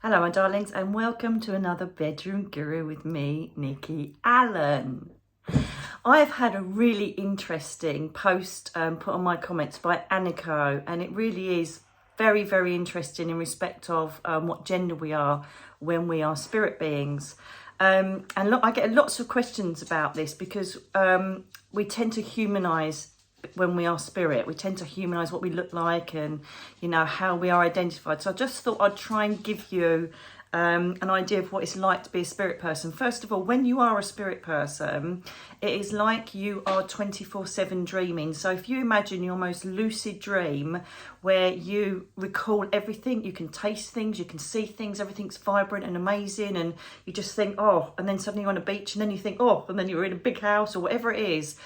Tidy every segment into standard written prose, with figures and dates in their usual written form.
Hello my darlings, and welcome to another Bedroom Guru with me, Nicky Alan. I've had a really interesting post put on my comments by Aniko, and it really is very, very interesting in respect of what gender we are when we are spirit beings. And look, I get lots of questions about this because we tend to humanise when we are spirit. We tend to humanise what we look like and, you know, how we are identified. So I just thought I'd try and give you an idea of what it's like to be a spirit person. First of all, when you are a spirit person, it is like you are 24/7 dreaming. So if you imagine your most lucid dream where you recall everything, you can taste things, you can see things, everything's vibrant and amazing, and you just think, oh, and then suddenly you're on a beach and then you think, oh, and then you're in a big house or whatever it is.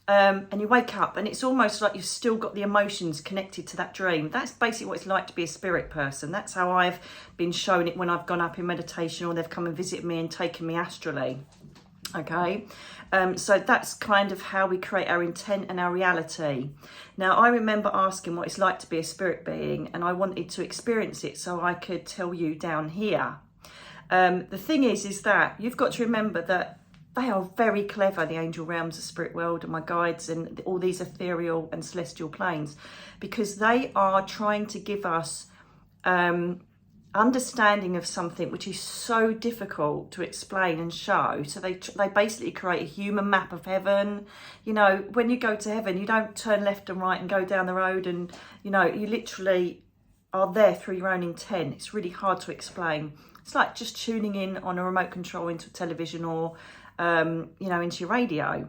And you wake up and it's almost like you've still got the emotions connected to that dream. That's basically what it's like to be a spirit person. That's how I've been shown it when I've gone up in meditation or they've come and visited me and taken me astrally. Okay, so that's kind of how we create our intent and our reality. Now, I remember asking what it's like to be a spirit being, and I wanted to experience it so I could tell you down here. The thing is that you've got to remember that they are very clever, the angel realms, the spirit world, and my guides, and all these ethereal and celestial planes, because they are trying to give us understanding of something which is so difficult to explain and show. So they basically create a human map of heaven. You know, when you go to heaven, you don't turn left and right and go down the road, and you know, you literally are there through your own intent. It's really hard to explain. It's like just tuning in on a remote control into television or you know, into your radio.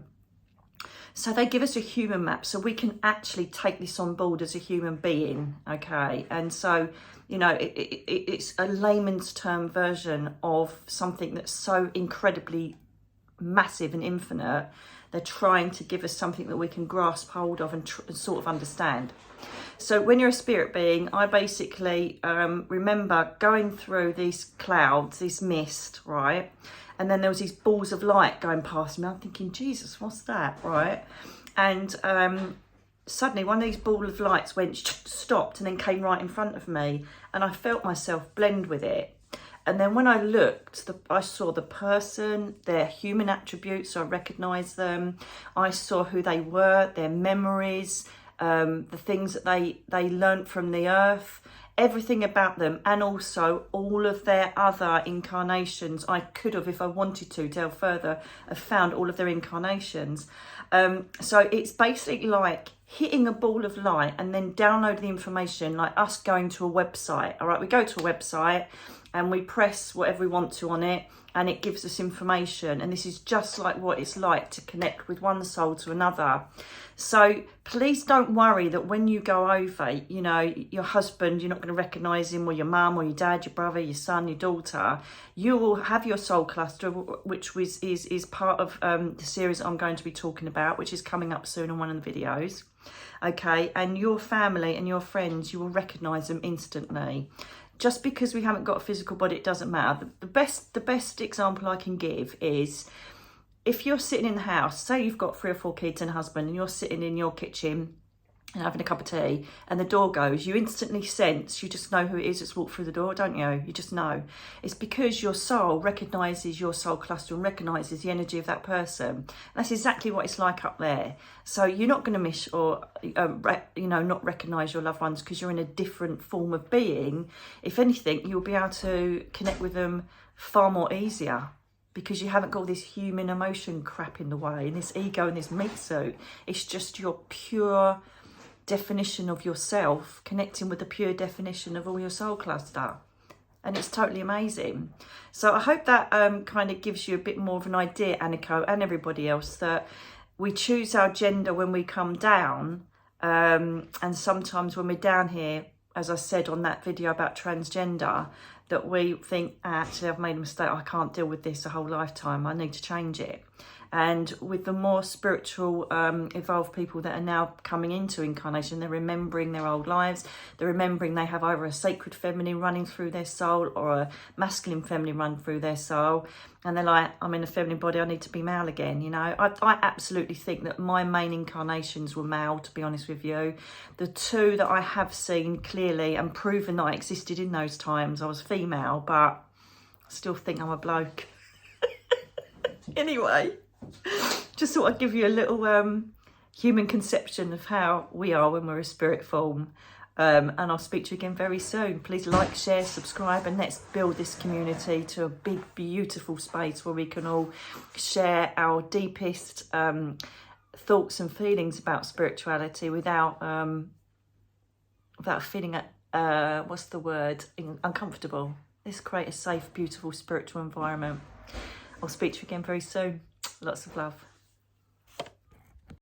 So they give us a human map so we can actually take this on board as a human being, okay? And so, you know, it's a layman's term version of something that's so incredibly massive and infinite. They're trying to give us something that we can grasp hold of and sort of understand. So when you're a spirit being, I basically remember going through these clouds, this mist, right? And then there was these balls of light going past me. I'm thinking, Jesus, what's that, right? And suddenly one of these balls of lights stopped and then came right in front of me. And I felt myself blend with it. And then when I looked, I saw the person, their human attributes, so I recognised them. I saw who they were, their memories, the things that they learnt from the earth, everything about them, and also all of their other incarnations. I could have, if I wanted to delve further, have found all of their incarnations. So it's basically like hitting a ball of light and then download the information, like us going to a website. All right, we go to a website and we press whatever we want to on it, and it gives us information. And this is just like what it's like to connect with one soul to another. So please don't worry that when you go over, you know, your husband, you're not going to recognise him, or your mum or your dad, your brother, your son, your daughter. You will have your soul cluster, which is part of the series I'm going to be talking about, which is coming up soon on one of the videos. Okay, and your family and your friends, you will recognise them instantly. Just because we haven't got a physical body, it doesn't matter. The best example I can give is if you're sitting in the house, say you've got 3 or 4 kids and a husband, and you're sitting in your kitchen and having a cup of tea, and the door goes, you instantly sense, you just know who it is that's walked through the door, don't you? You just know. It's because your soul recognises your soul cluster and recognises the energy of that person. That's exactly what it's like up there. So you're not going to miss or, you know, not recognise your loved ones because you're in a different form of being. If anything, you'll be able to connect with them far more easier, because you haven't got all this human emotion crap in the way and this ego and this meat suit. It's just your pure definition of yourself connecting with the pure definition of all your soul cluster, and it's totally amazing. So I hope that kind of gives you a bit more of an idea, Aniko, and everybody else, that we choose our gender when we come down, and sometimes when we're down here, as I said on that video about transgender, that we think, actually, I've made a mistake, I can't deal with this a whole lifetime, I need to change it. And with the more spiritual, evolved people that are now coming into incarnation, they're remembering their old lives. They're remembering they have either a sacred feminine running through their soul or a masculine feminine run through their soul. And they're like, I'm in a feminine body, I need to be male again, you know. I absolutely think that my main incarnations were male, to be honest with you. The two that I have seen clearly and proven that I existed in those times, I was female, but I still think I'm a bloke. Anyway, just thought I'd give you a little human conception of how we are when we're a spirit form. And I'll speak to you again very soon. Please like, share, subscribe, and let's build this community to a big, beautiful space where we can all share our deepest thoughts and feelings about spirituality without feeling what's the word, uncomfortable. Let's create a safe, beautiful spiritual environment. I'll speak to you again very soon. Lots of love.